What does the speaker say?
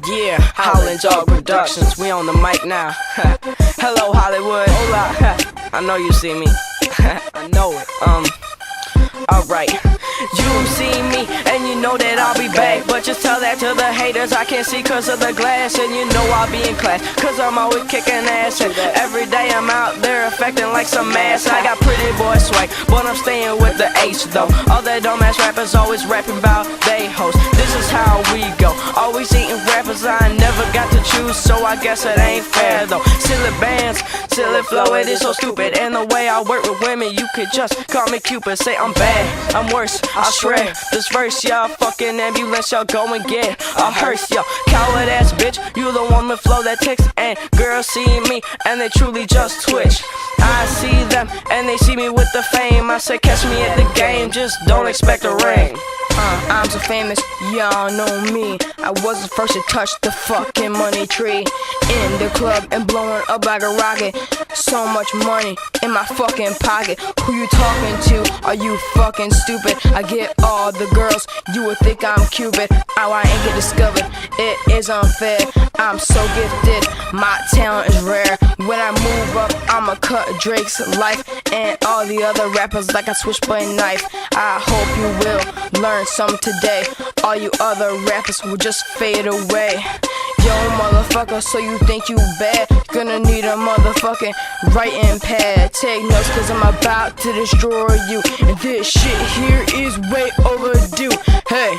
Yeah, Howlin' Dog Productions, we on the mic now. Hello Hollywood, hola. I know you see me. I know it. Alright. You see me, and you know that I'll be back. But just tell that to the haters, I can't see cause of the glass. And you know I'll be in class, cause I'm always kicking ass. And every day I'm out there affecting like some ass. I got pretty boy swag, but I'm staying with the H though. All that dumbass rappers always rapping about they hoes. This is how we go, always eating rappers I never got to choose. So I guess it ain't fair though. Silly bands, silly flow, it is so stupid. And the way I work with women, you could just call me Cupid. Say I'm bad, I'm worse, I shred this verse, y'all fucking ambulance, y'all go and get a hearse, yo. Coward ass bitch, you the one with flow that ticks. And girls see me and they truly just twitch. I see them and they see me with the fame. I say catch me at the game, just don't expect a ring. I'm so famous, y'all know me. I was the first to touch the fucking money tree. In the club and blowing up like a rocket. So much money in my fucking pocket. Who you talking to? Are you fucking stupid? I get all the girls, you would think I'm Cupid. How I ain't get discovered, it is unfair. I'm so gifted, my talent is rare. When I move up, I'ma cut Drake's life and all the other rappers like a switchblade knife. I hope you will learn something today. All you other rappers will just fade away. Yo motherfucker, so you think you bad? Gonna need a motherfucking writing pad. Take notes cause I'm about to destroy you. And this shit here is way overdue. Hey.